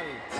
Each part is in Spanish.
final.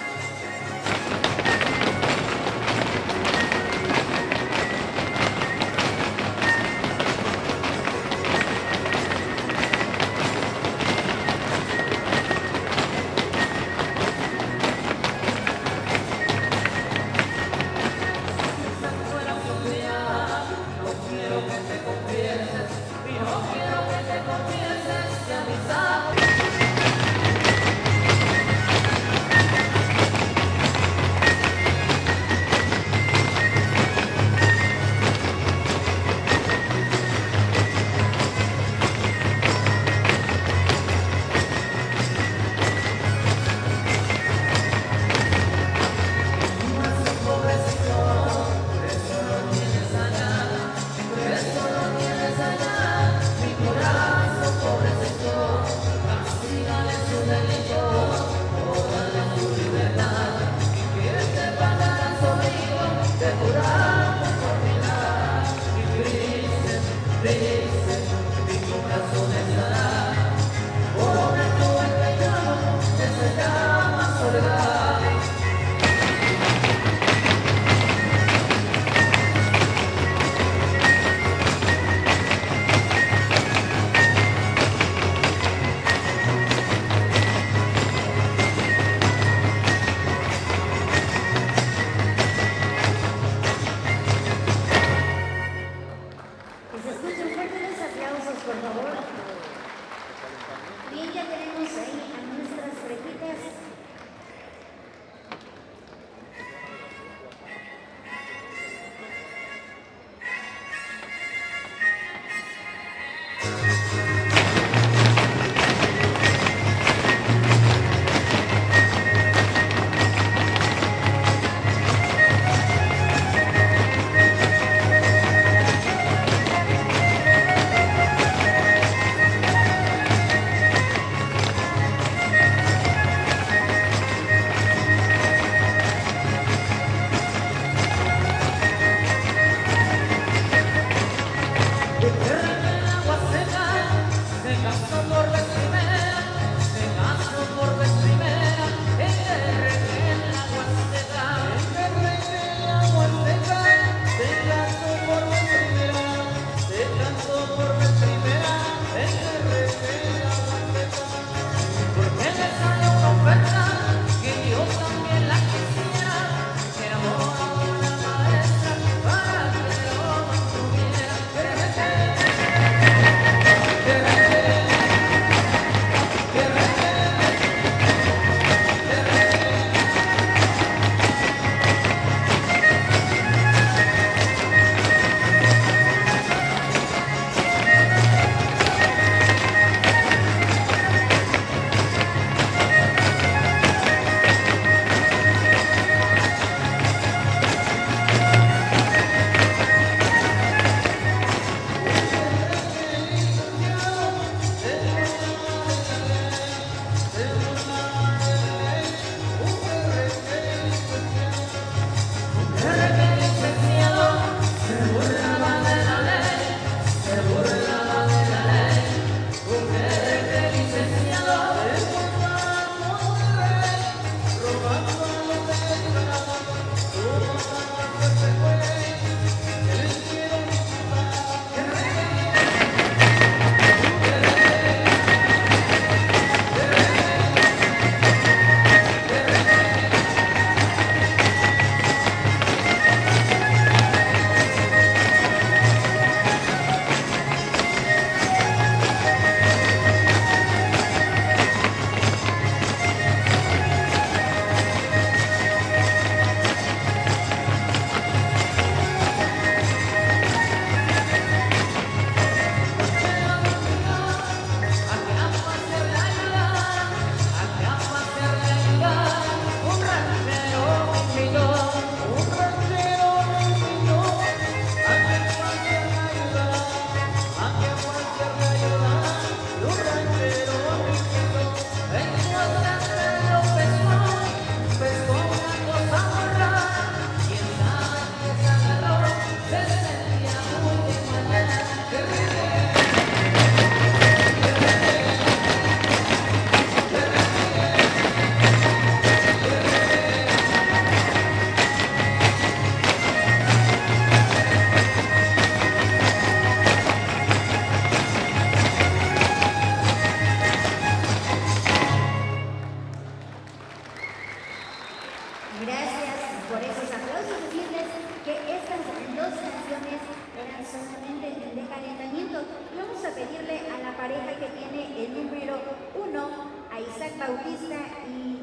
Isaac Bautista y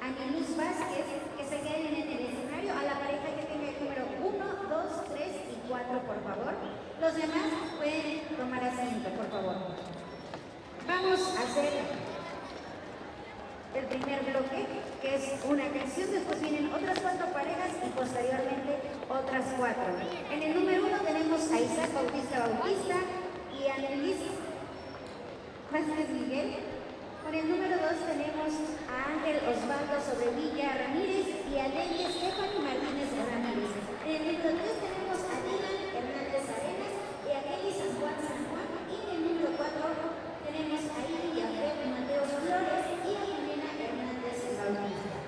Aniluz Vázquez, que se queden en el escenario. A la pareja que tenga el número 1, 2, 3 y 4, por favor. Los demás pueden tomar asiento, por favor. Vamos a hacer el primer bloque, que es una canción, después vienen otras 4 parejas y posteriormente otras 4. En el número 1 tenemos a Isaac Bautista y a Annelies Vázquez Miguel. Con el número 2 tenemos a Ángel Osvaldo Sobrevilla Ramírez y a Ley Estefany Martínez Ramírez. En el número 3 tenemos a Dylan Hernández Arenas y a Kelly San Juan. Y en el número 4 tenemos a Iri y a Fred Mateos Flores y a Jimena Hernández Bautista.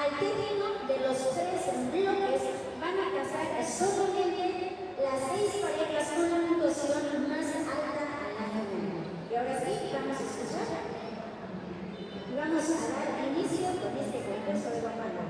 Al término de los 3 bloques van a pasar solamente las 6 parejas con la puntuación más alta a la final. Y ahora sí, vamos a escuchar. Y vamos a dar inicio con este concurso de guapango.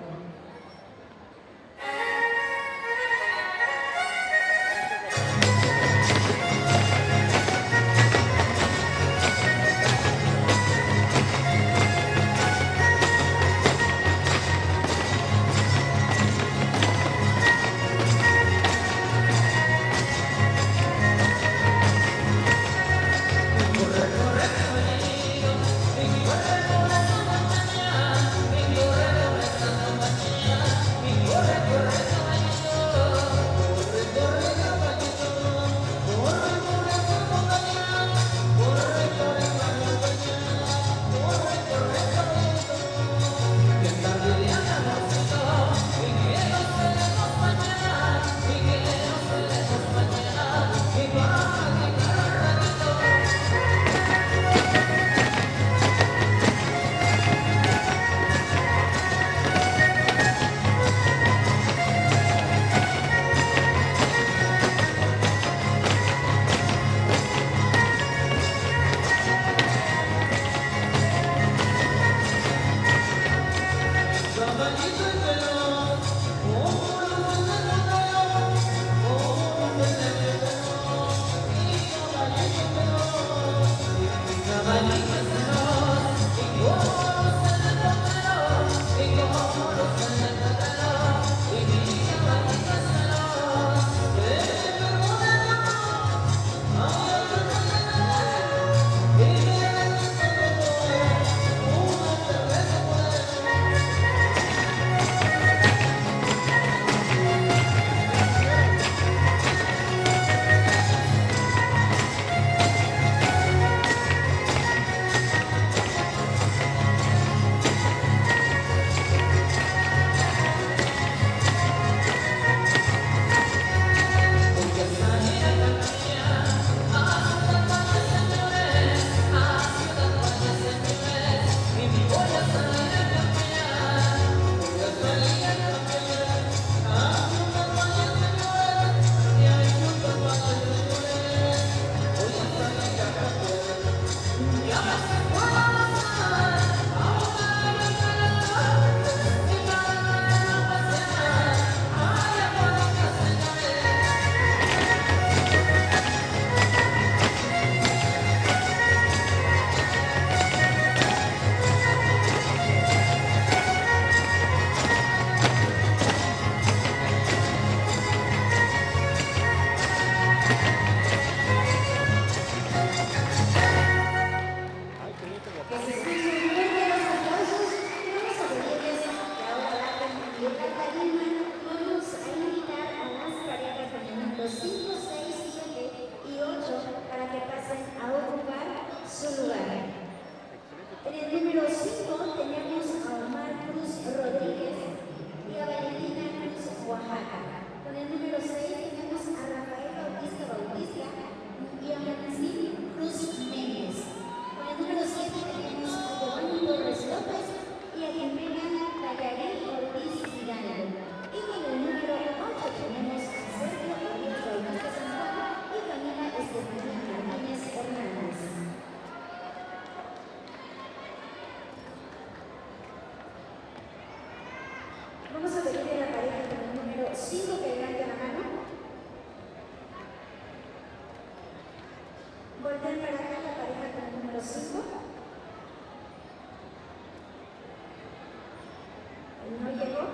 no llegó.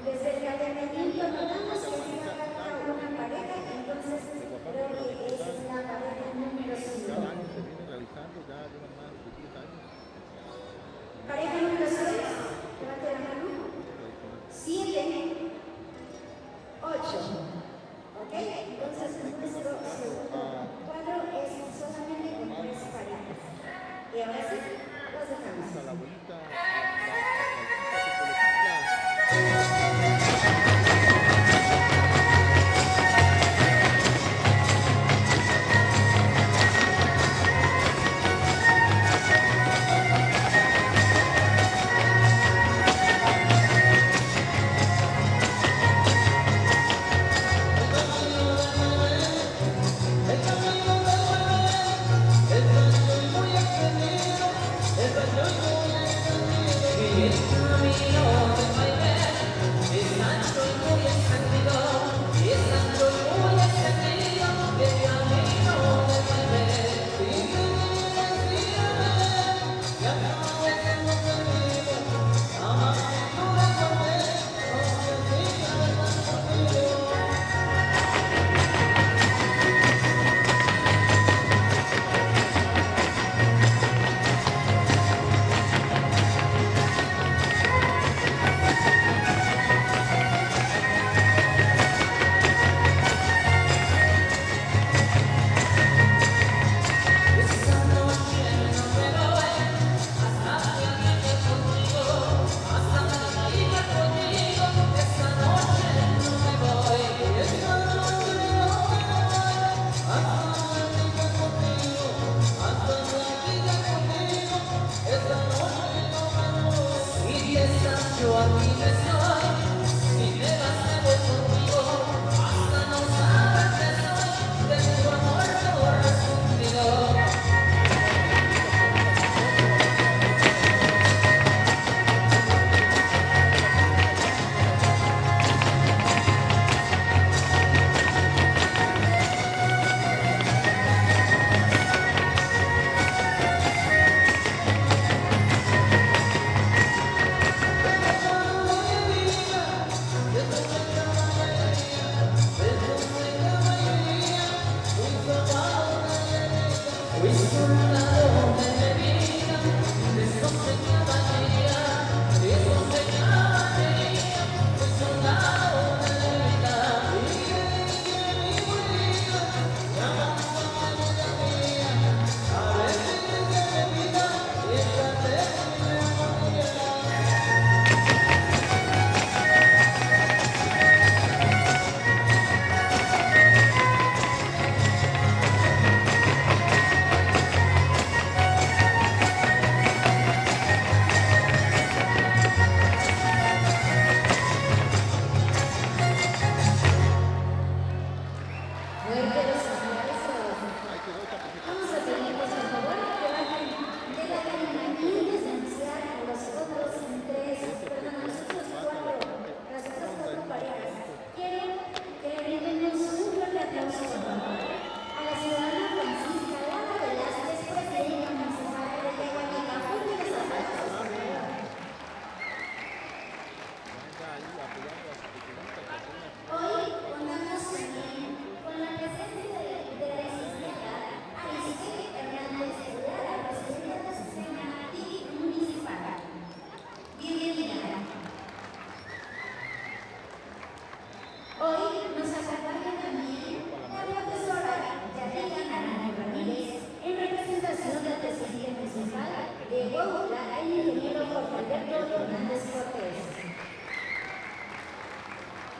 Desde el calentamiento notamos que se va a dar una pareja, entonces creo que es la pareja número 5. Cada año se viene realizando, ya llevan más de 10 años. Pareja número 6, levante la mano. 7, 8. ¿Ok? Entonces nuestro segundo cuadro es solamente con 3 parejas. Y ahora sí, los dejamos. A la abuelita,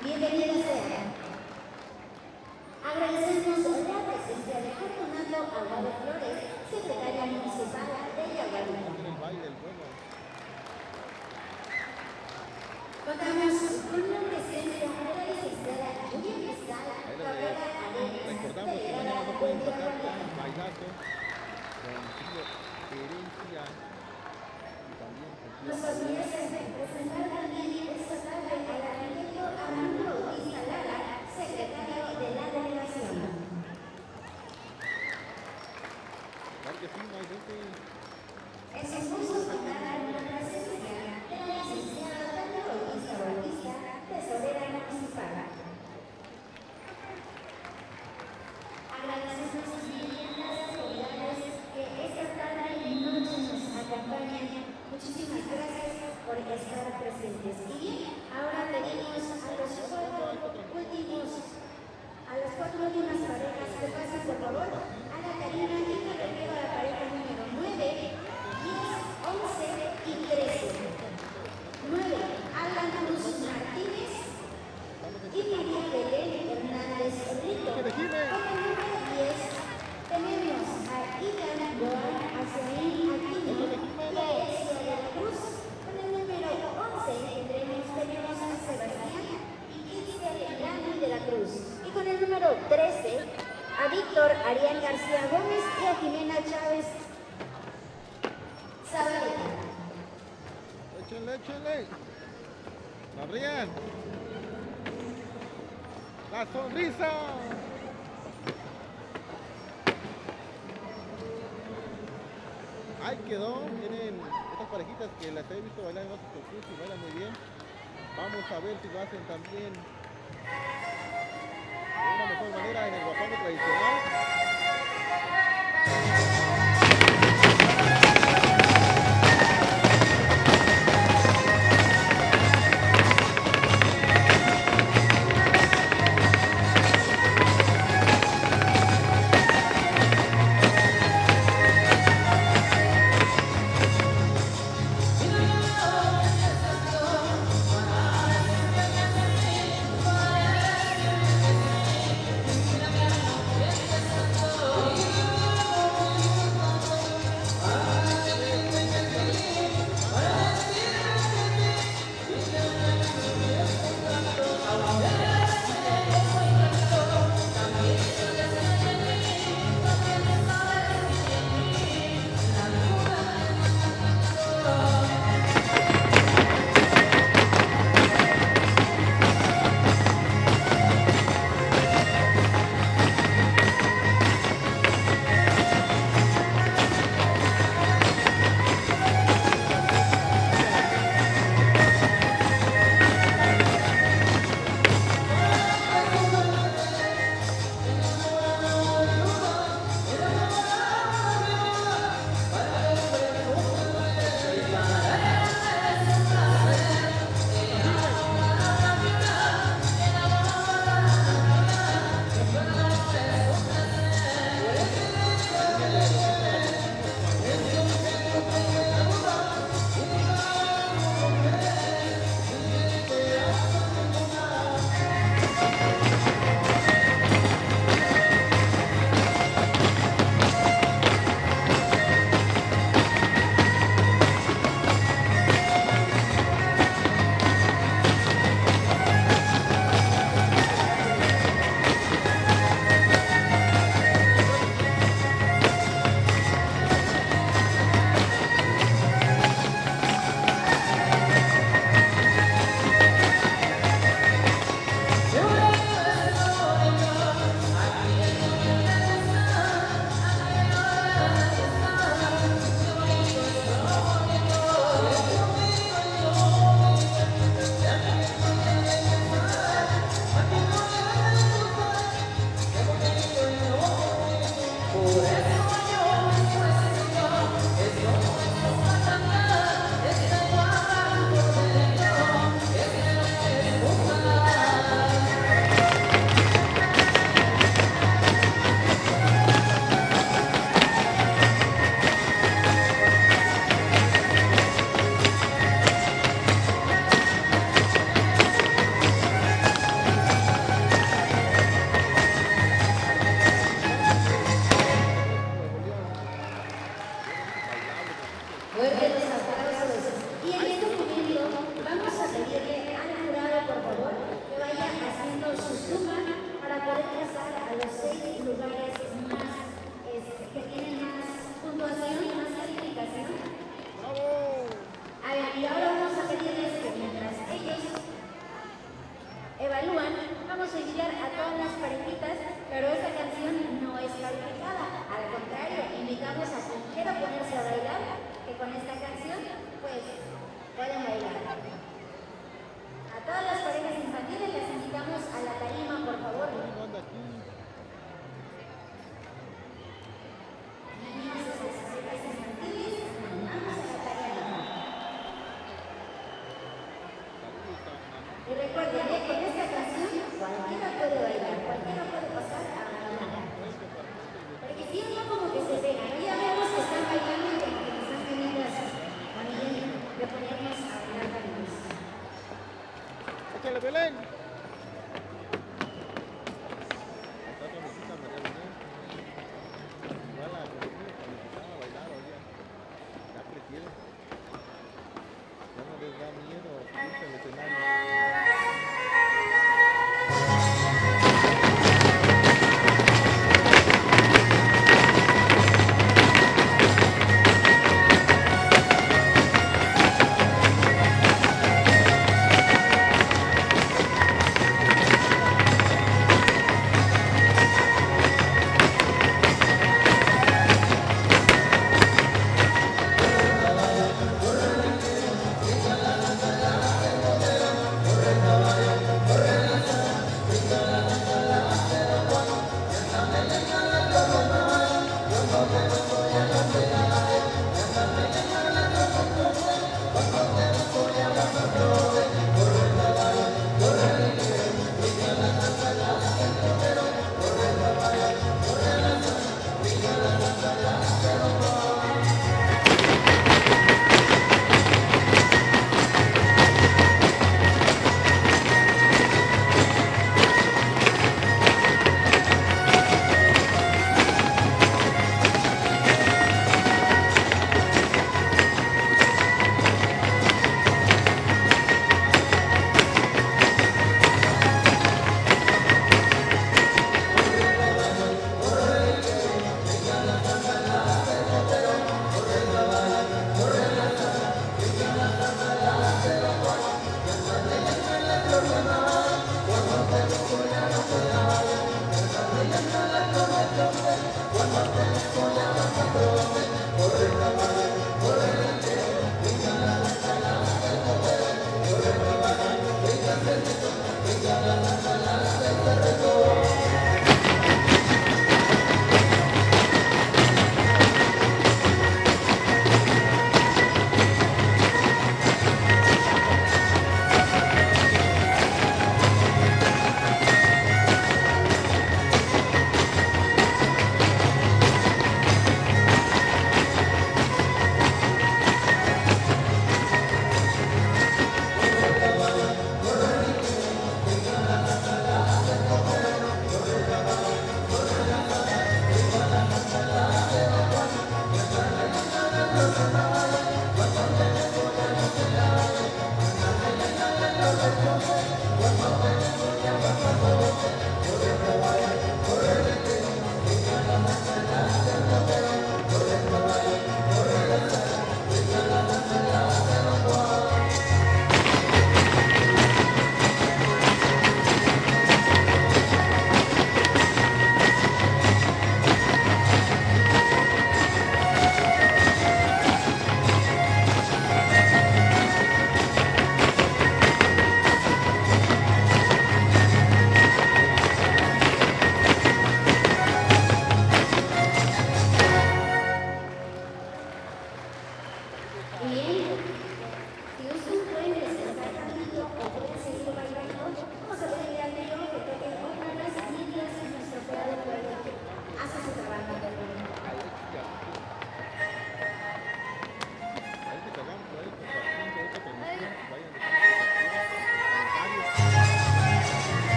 Bienvenida sea. Agradecemos la presencia de Fernando Aguado Flores, secretaria municipal de Yaguarita. Contamos con la presencia de la licenciada Julia Cristal Cabrera Arenas, recordamos que mañana no pueden tocar con bailazo, con herencia y también con nos orgullece presentar también esta tarde al arquitecto Armando Bautista Lara, secretario de la delegación. Claro que sí, no hay gente. Es un gusto contar Tesorera Municipal. Agradecemos a sus viviendas, autoridades que esta tarde y noche nos acompañan. Muchísimas gracias por estar presentes. Y bien, ahora pedimos a las cuatro últimas parejas que pasen por favor a la cabina y me refiero a la pareja número 9, 10, 11 y 13. 9, Alan Cruz Martínez y María Belén Hernández Rico. Con el número 10 tenemos a Ilan Joan Azaín Aquino y a Ezio de la Cruz. Con el número 11 tenemos a Sebastián y Cristian Legrand de la Cruz. Y con el número 13 a Víctor Arián García Gómez y a Jimena Chávez Zabaleta. Échenle. Sonrían. La sonrisa. Ahí quedó. Tienen estas parejitas que las he visto bailar en otros concursos y bailan muy bien. Vamos a ver si lo hacen también de una mejor manera en el guapango tradicional.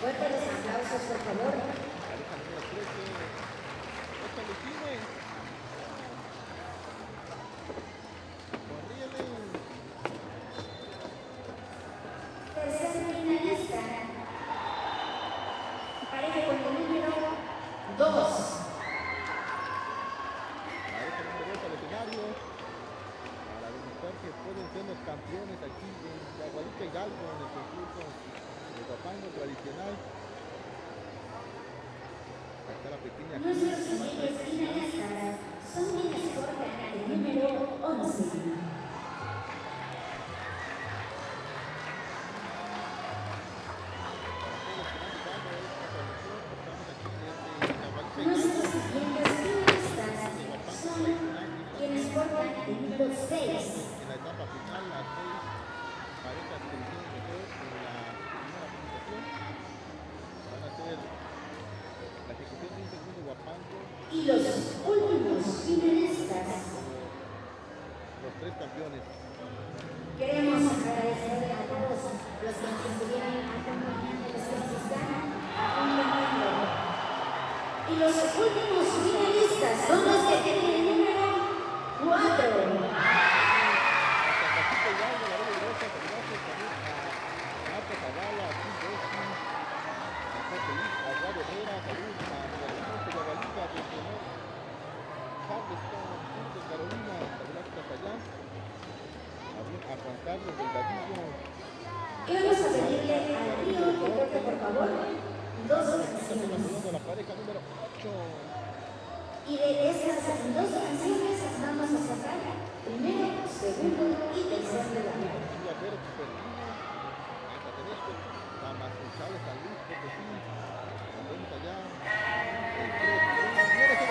Fuerte los aplausos, por favor. Pareja número 13. Échale, Jime. Corríele. Tercer finalista. Pareja con el número 2. Pareja número 2 al escenario. Para demostrar que pueden ser los campeones aquí en Guadalupe Hidalgo en el concurso de Guapango tradicional. Ahí está la pequeña. Nuestros siguientes finalistas son quienes portan el número 11. Nuestros siguientes finalistas son quienes portan el número 6. En la etapa final, las 6 parejas que hicieron mejor en la primera presentación van a ser la ejecución de un segundo Guapango, Y los últimos finalistas. los 3 campeones. Queremos agradecer a todos los que nos estuvieron acompañando, los que nos están acompañando. Y los últimos finalistas son los que tienen el número 4. Hasta Paquita Hidalgo, la Bella Grosa, gracias también a Marta Zavala, a Tim Boston, a José Luis, a Eduardo Herrera, salud a Miguel Alfonso Guadalupe, de Sonor, Charleston, Sur de Carolina, gracias hasta allá. A Juan Carlos Delgadillo. Y vamos a pedirle al tío que toque, por favor, 2 canciones. La pareja número 8. Y de esas 2 canciones vamos a sacar primero, segundo y tercer lugar. Silvia Pérez, Supervino, Zacatenesco, Damas González, San Luis, Potosí, nos vemos allá. Señores, se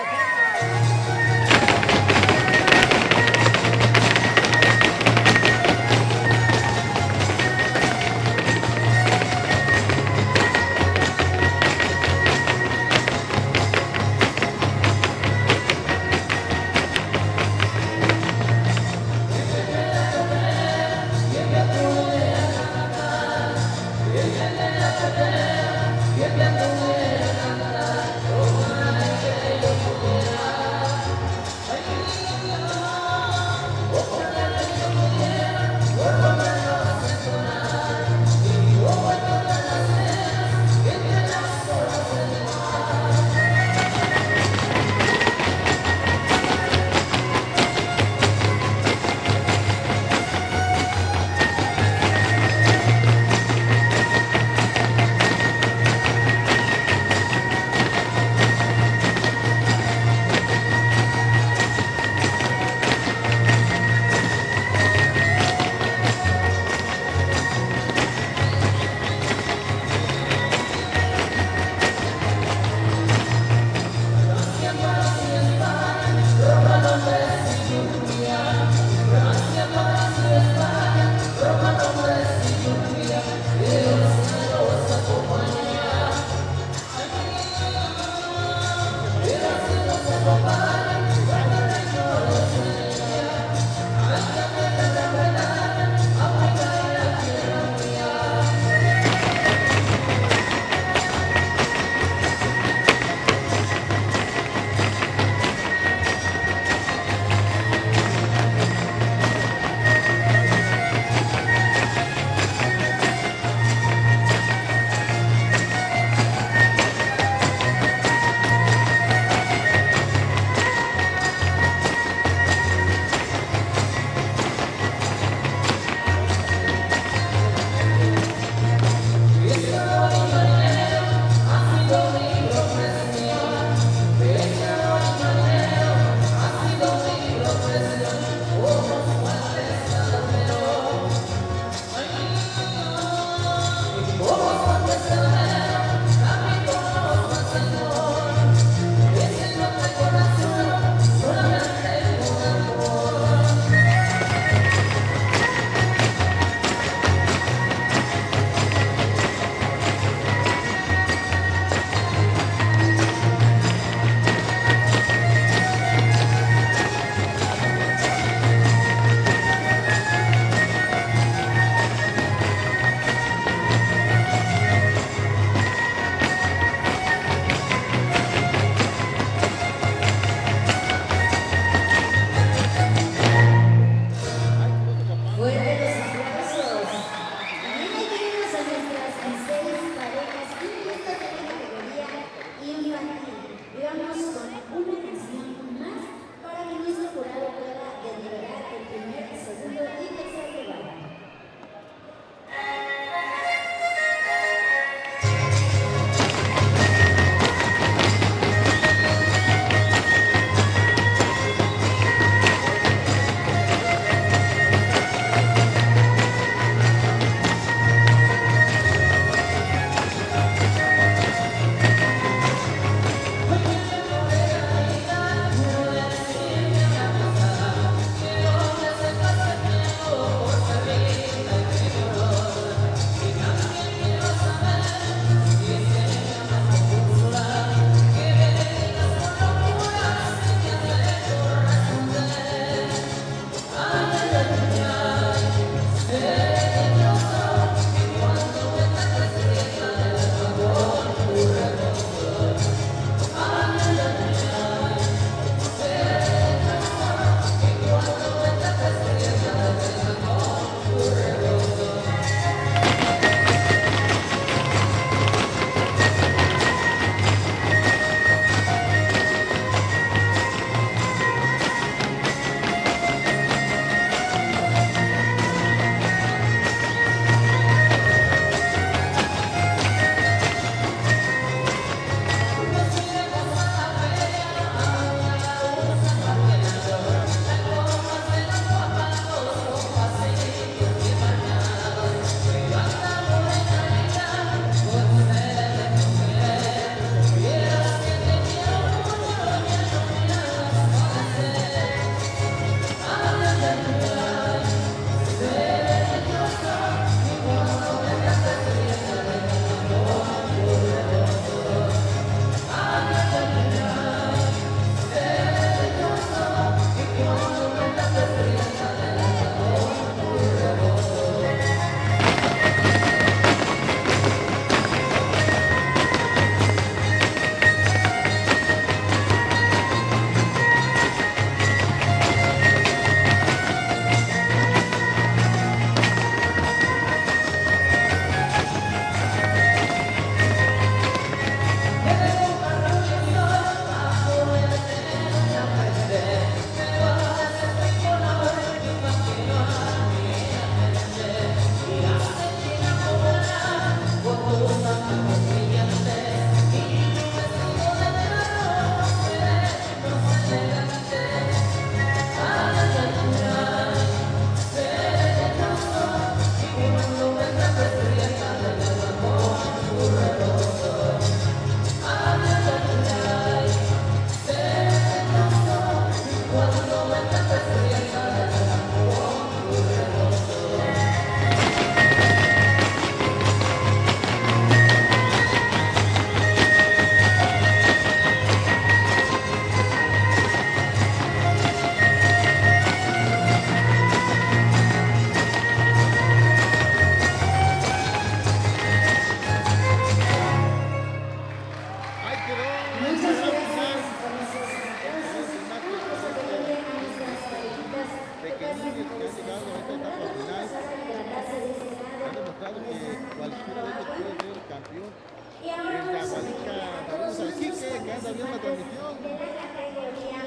demostrado que cualquiera de ellos puede ser campeón. Y ahora En vamos a Yagualica, pedirle a saludos todos al nuestros Quique, que anda viendo la participantes transmisión. de la categoría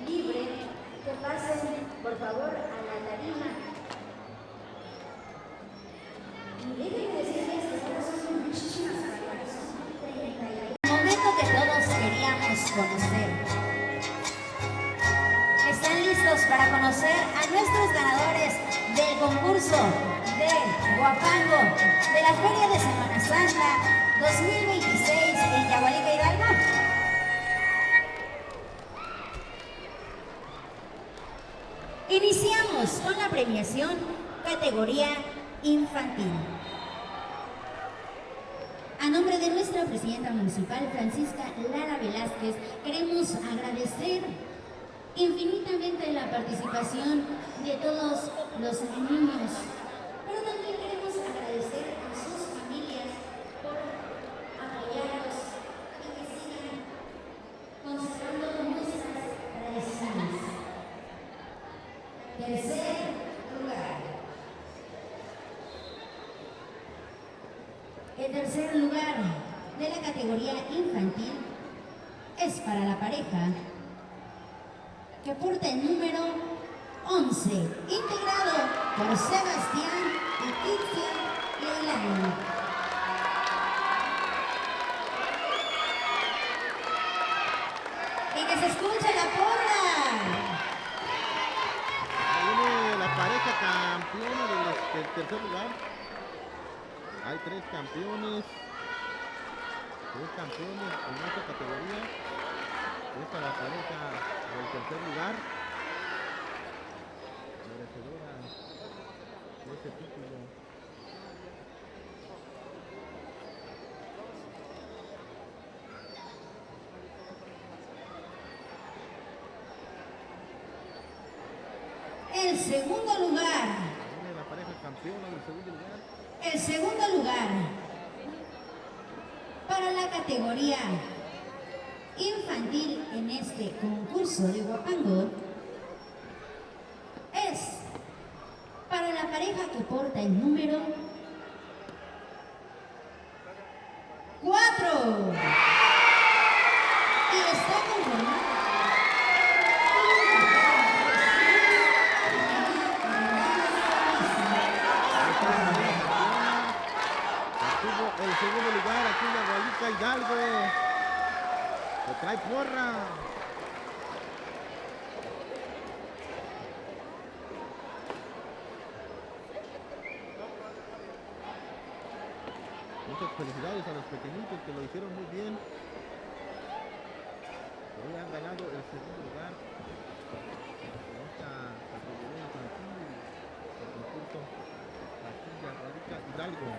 libre que pasen, por favor, a la tarima. Y déjenme decirles que estas son muchísimas carreras, son 31. El momento que todos queríamos conocer. ¿Están listos para conocer a nuestros ganadores del concurso de Huapango de la Feria de Semana Santa 2026 en Yagualica, Hidalgo? Iniciamos con la premiación categoría infantil. A nombre de nuestra presidenta municipal, Francisca Lara Velázquez, queremos agradecer infinitamente la participación de todos los niños, pero también queremos agradecer a sus familias por apoyarlos y que sigan conservando nuestras tradiciones. Tercer lugar. El tercer lugar de la categoría infantil es para la pareja que porta el número 11, integrado por Sebastián y Kitsia Leilani. Y que se escuche la porra. Ahí viene la pareja campeona del tercer lugar. Hay tres campeones en esta categoría. Esta es la pareja del tercer lugar, merecedora de ese título. El segundo lugar. Viene la pareja campeona del segundo lugar. El segundo lugar para la categoría infantil en este concurso de Huapango es para la pareja que porta el número 4 y está conformada Obtuvo el segundo lugar aquí en Yagualica, Hidalgo. Se trae porra. Muchas felicidades a los pequeñitos que lo hicieron muy bien. Hoy han ganado el segundo lugar en esta categoría infantil del concurso aquí en Yagualica, Hidalgo.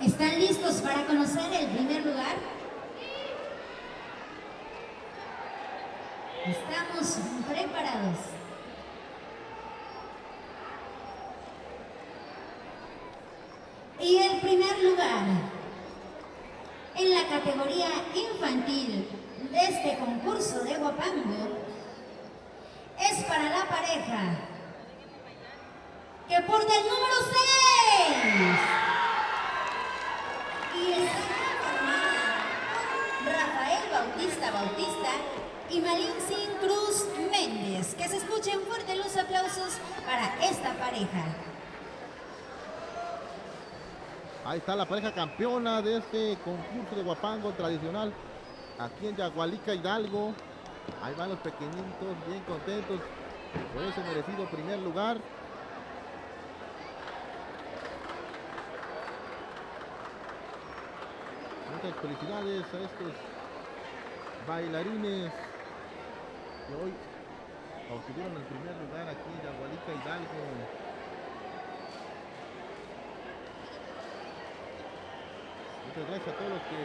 ¿Están listos para conocer el primer lugar? Estamos preparados. Y el primer lugar en la categoría infantil de este concurso de Huapango es para la pareja que porta el número 6. Y está conformada por Rafael Bautista y Malintzin Cruz Méndez. Que se escuchen fuertes los aplausos para esta pareja. Ahí está la pareja campeona de este concurso de Huapango tradicional aquí en Yagualica, Hidalgo. Ahí van los pequeñitos bien contentos por ese merecido primer lugar. Muchas felicidades a estos bailarines que hoy obtuvieron el primer lugar aquí en Yagualica, Hidalgo. Muchas gracias a todos los que